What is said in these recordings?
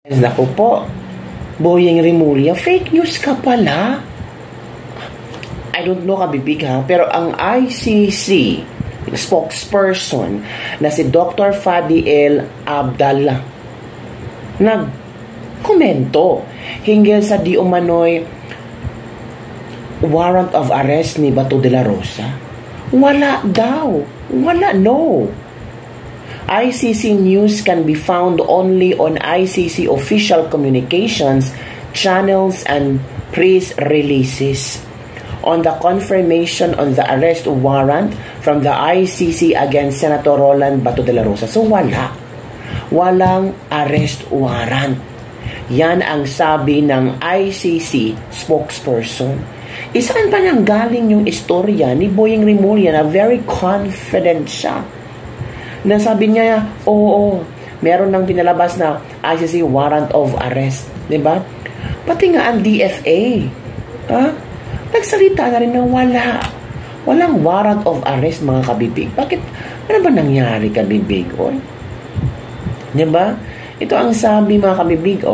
Naku po, Boyeng Rimulya, fake news ka pala. I don't know kabibig ha, pero ang ICC spokesperson na si Dr. Fadiel Abdallah nagkomento hinggil sa di umano'y warrant of arrest ni Bato de la Rosa. Wala daw. Wala, no. ICC news can be found only on ICC official communications channels and press releases. On the confirmation on the arrest warrant from the ICC against Senator Roland Bato de la Rosa. So wala. Walang arrest warrant. Yan ang sabi ng ICC spokesperson. Isaan pa niyang galing yung istorya ni Boyeng Rimulya na very confident siya. Na sabi niya, oo, meron nang pinalabas na ICC warrant of arrest. Diba? Pati nga ang DFA. Ha? Nagsalita na rin na wala. Walang warrant of arrest, mga kabibig. Bakit? Ano ba nangyari, kabibig? O? Diba? Ito ang sabi, mga kabibig,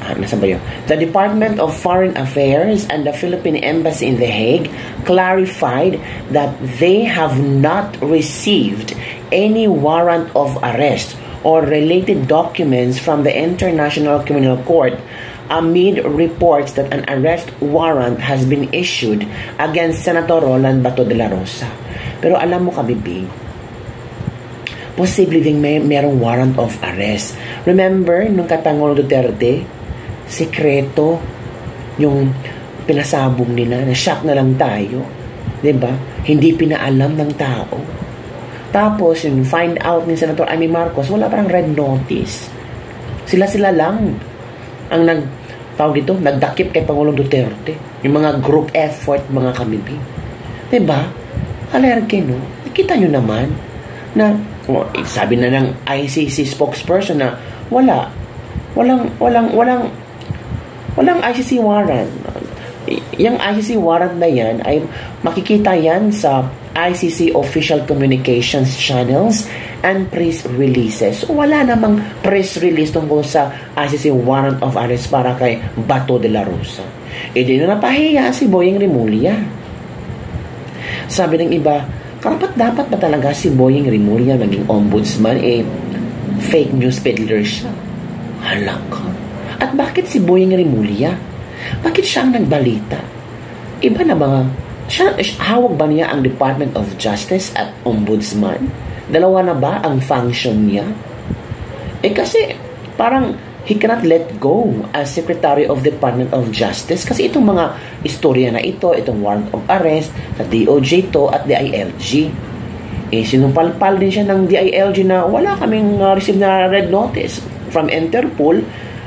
nasa ba yun? The Department of Foreign Affairs and the Philippine Embassy in The Hague clarified that they have not received any warrant of arrest or related documents from the International Criminal Court amid reports that an arrest warrant has been issued against Senator Roland Bato de la Rosa. Pero alam mo, kabibig, posible ding merong warrant of arrest. Remember, nung Pangulong Duterte, sekreto yung pinasabong nila, na-shock na lang tayo. 'Di ba? Hindi pinaalam ng tao. Tapos, yung find out ni Senator Amy Marcos, wala parang red notice. Sila lang ang nagdakip kay Pangulong Duterte. Yung mga group effort, mga kabibig. 'Di ba? Alerke, no? Nakita nyo naman na, sabi na ng ICC spokesperson na walang ICC warrant. Yung ICC warrant na yan ay makikita yan sa ICC official communications channels and press releases. So, wala namang press release tungkol sa ICC warrant of arrest para kay Bato de la Rosa. Di na napahiya si Boyeng Rimulya. Sabi ng iba, dapat ba talaga si Boyeng Rimulya maging ombudsman? Fake news peddler siya. Halak. At bakit si Boyeng Rimulya? Bakit siya ang nagbalita? Iba na ba? Hawag ba niya ang Department of Justice at Ombudsman? Dalawa na ba ang function niya? Kasi parang he cannot let go as Secretary of Department of Justice kasi itong mga istorya na ito, itong warrant of arrest sa DOJ to at DILG. Sinumpalpal din siya ng DILG na wala kaming receive na red notice from Interpol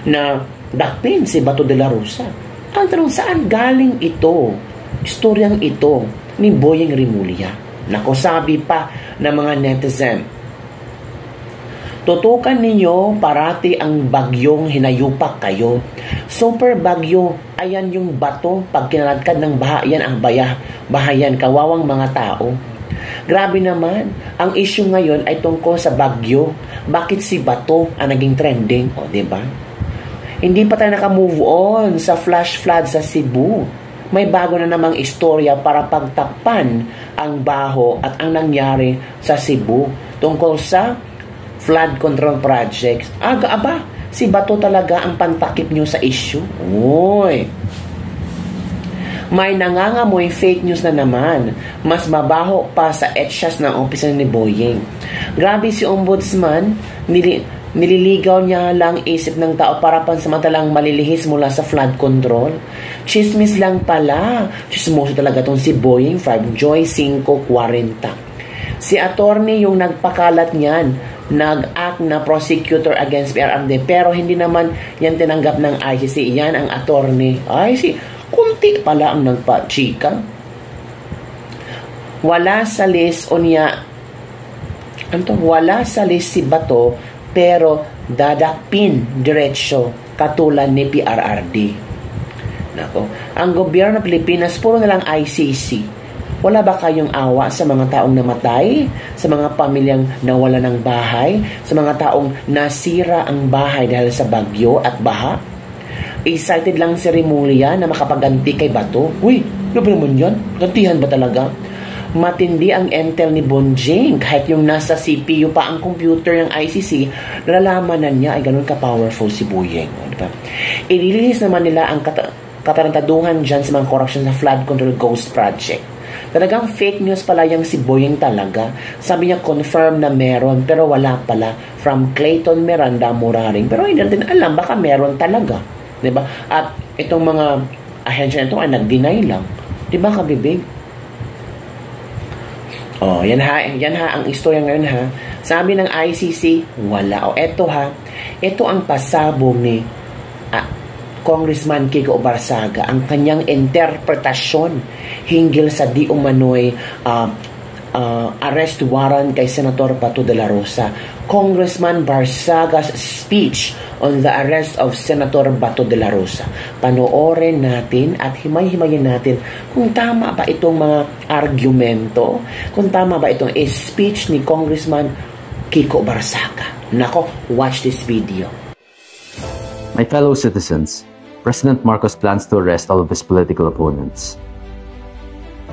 na dakpin si Bato de la Rosa. Ang tanong, saan galing ito? Istoryang ito ni Boyeng Rimulya. Nako, sabi pa ng mga netizen, tutukan ninyo parati ang bagyong hinayupak kayo. Super bagyo, ayan yung bato, pag kinaladkad ng baha, yan ang bahayan, kawawang mga tao. Grabe naman, ang issue ngayon ay tungkol sa bagyo. Bakit si Bato ang naging trending? Diba? Hindi pa tayo naka-move on sa flash flood sa Cebu. May bago na namang istorya para pagtakpan ang baho at ang nangyari sa Cebu tungkol sa flood control projects. Si Bato talaga ang pantakip nyo sa issue. May nangangamoy fake news na naman. Mas mabaho pa sa etsyas ng opisina ni Boyeng. Grabe si Ombudsman, nililigaw niya lang isip ng tao para pansamantalang malilihis mula sa flood control. Chismis lang pala. Chismoso talaga tong si Boyeng from Joy 540. Si attorney yung nagpakalat niyan, nag-act na prosecutor against PRRD, pero hindi naman yan tinanggap ng ICC. Yan ang attorney. Kunti pala ang nagpa-chika. Wala sa list wala sa list si Bato, pero dadakpin diretsyo katulad ni PRRD. Nako, ang gobyerno ng Pilipinas puro na lang ICC. Wala ba kayong awa sa mga taong namatay? Sa mga pamilyang nawala ng bahay? Sa mga taong nasira ang bahay dahil sa bagyo at baha? Excited lang si Remulla na makapaganti kay Bato. Uy, ano ba naman yan? Gantihan ba talaga? Matindi ang intel ni Bonjing. Kahit yung nasa CPU pa ang computer ng ICC, nalalaman na niya ay ganun ka-powerful si Boyeng. Diba? I-release naman nila ang katarantaduhan dyan sa mga corruption sa flood control ghost project. Talagang fake news pala yung si Boyeng talaga. Sabi niya confirm na meron pero wala pala. From Clayton Miranda Muraring. Pero hindi natin alam, baka meron talaga. Diba? At itong mga ahensya nito ay nag-deny lang. Diba kabibig? Oh, yan ha ang istorya ngayon ha. Sabi ng ICC, wala. O eto ha. Ito ang pasabog ni Congressman Kiko Barsaga, ang kanyang interpretasyon hinggil sa di umano'y arrest warrant kay Senator Bato de la Rosa. Congressman Barsaga's speech on the arrest of Senator Bato de la Rosa. Panoorin natin at himay-himayin natin kung tama ba itong mga argumento, kung tama ba itong speech ni Congressman Kiko Barsaga. Nako, watch this video. My fellow citizens, President Marcos plans to arrest all of his political opponents.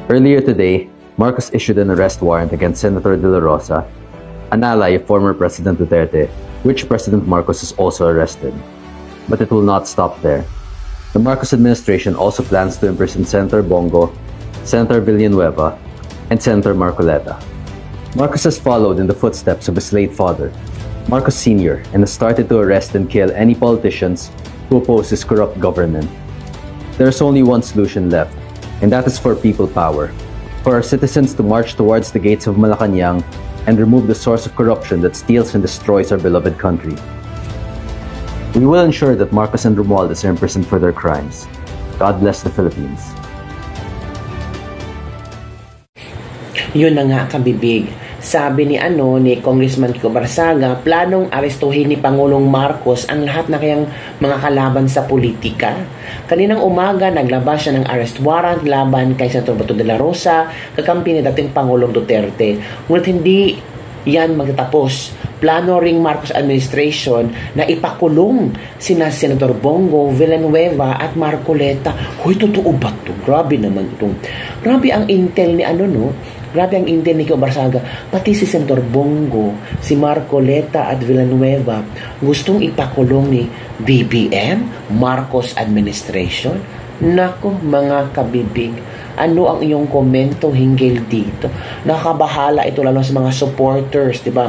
Earlier today, Marcos issued an arrest warrant against Senator De La Rosa, an ally of former President Duterte, which President Marcos is also arrested. But it will not stop there. The Marcos administration also plans to imprison Senator Bongo, Senator Villanueva, and Senator Marcoleta. Marcos has followed in the footsteps of his late father, Marcos Sr., and has started to arrest and kill any politicians who oppose his corrupt government. There is only one solution left, and that is for people power, for our citizens to march towards the gates of Malacanang and remove the source of corruption that steals and destroys our beloved country. We will ensure that Marcos and Romualdez are imprisoned for their crimes. God bless the Philippines. Yun na nga kabibig. Sabi ni Congressman Kiko Barsaga, planong arestuhin ni Pangulong Marcos ang lahat na kayang mga kalaban sa politika. Kaninang umaga, naglabas siya ng arrest warrant laban kay Senator Bato de la Rosa, kakampi ni dating Pangulong Duterte. Ngunit hindi yan magtatapos. Plano ring Marcos administration na ipakulong sina Senator Bongo, Villanueva at Marcoleta. Hoy, totoo ba ito? Grabe naman ito. Grabe ang intel ni Grabe ang intel ni Kiko Barsaga. Pati si Senator Bongo, si Marcoleta at Villanueva gustong ipakulong ni BBM, Marcos administration. Nako mga kabibig, ano ang iyong komento hinggil dito? Nakabahala ito lalo sa mga supporters, di ba?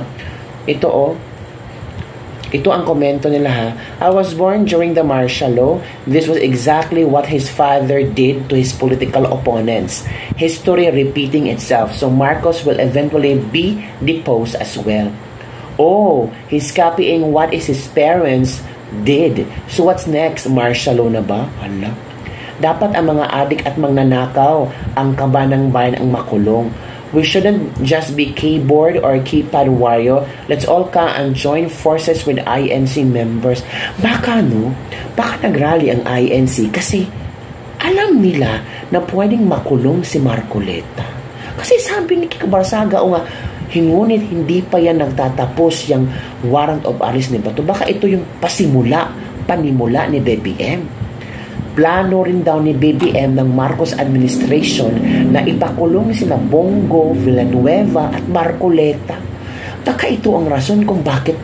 Ito ang komento nila ha. I was born during the martial law. This was exactly what his father did to his political opponents. History repeating itself. So Marcos will eventually be deposed as well. Oh, he's copying what his parents did. So what's next? Martial law na ba? Hala. Dapat ang mga adik at magnanakaw ang kabanang bayan ang makulong. We shouldn't just be keyboard or keypad warrior. Let's all come and join forces with INC members. Baka nagrally ang INC kasi alam nila na pwedeng makulong si Marcoleta. Kasi sabi ni Kiko Barsaga, ngunit hindi pa yan nagtatapos yung warrant of arrest ni Bato. Baka ito yung panimula ni BBM. Plano rin daw ni BBM ng Marcos administration na ipakulong sila Bongo, Villanueva at Marcoleta. Baka ito ang rason kung bakit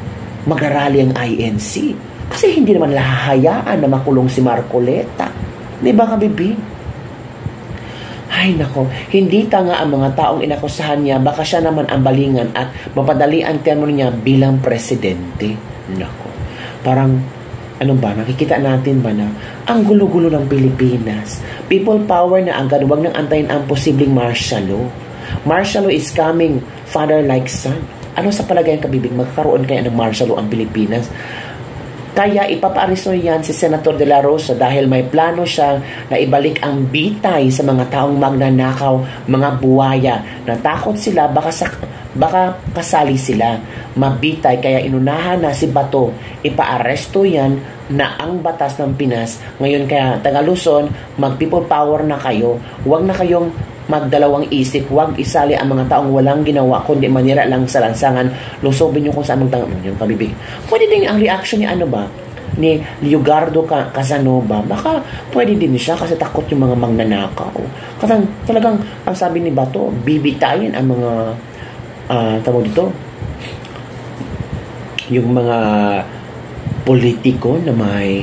magrarally ang INC. Kasi hindi naman lahahayaan na makulong si Marcoleta. Di ba kabibi? Ay nako, hindi tanga ang mga taong inakusahan niya, baka siya naman ang balingan at mapadali ang termo niya bilang presidente. Nako, parang nakikita natin ba na ang gulo-gulo ng Pilipinas? People power na agad, huwag nang antayin ang posibleng martial law. Martial law is coming, father like son. Ano sa palagay ng kabibig, magkaroon kaya ng martial law ang Pilipinas? Kaya ipapaaresto yan si Senator De La Rosa dahil may plano siya na ibalik ang bitay sa mga taong magnanakaw, mga buwaya. Natakot sila baka Baka kasali sila, mabitay, kaya inunahan na si Bato, ipaaresto yan na ang batas ng Pinas. Ngayon kaya taga Luzon, mag-people power na kayo, huwag na kayong magdalawang isip, huwag isali ang mga taong walang ginawa, kundi manira lang sa lansangan, lusobin nyo kung saan magtanong yung kabibig. Pwede din ang reaction ni ano ba? Ni Leogardo Casanova, baka pwede din siya kasi takot yung mga magnanakaw. Kasi talagang, ang sabi ni Bato, bibitayin ang mga tawag dito, yung mga politiko na may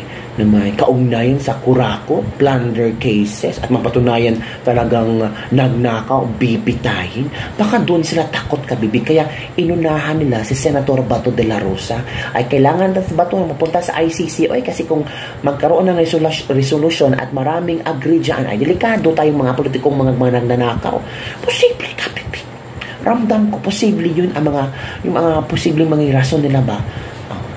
kaugnayan sa Curaco, plunder cases, at mapatunayan talagang nagnakaw, bibitayin. Baka doon sila takot kabibig. Kaya inunahan nila si Senator Bato de la Rosa. Ay kailangan si Bato mapunta sa ICC. Oy, kasi kung magkaroon ng resolution at maraming agree dyan, ay delikado tayong mga politikong mga nagnanakaw. Posible kabibig. Ramdam ko, posible yun yung mga posibleng mga rason nila ba?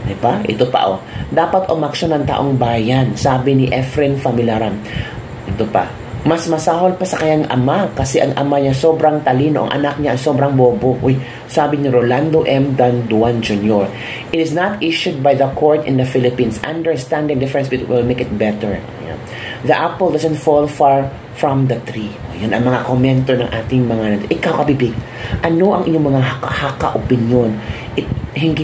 Diba? Ito pa dapat umaksyon ng taong bayan, sabi ni Efren Familaran. Ito pa, mas masahol pa sa kanyang ama kasi ang ama niya sobrang talino, ang anak niya sobrang bobo. Uy, sabi ni Rolando M. Danduan Jr. It is not issued by the court in the Philippines. Understanding difference will make it better. The apple doesn't fall far from the tree. Yan ang mga komento ng ating mga... Ikaw kabibig, ano ang inyong mga haka-opinion? Hingi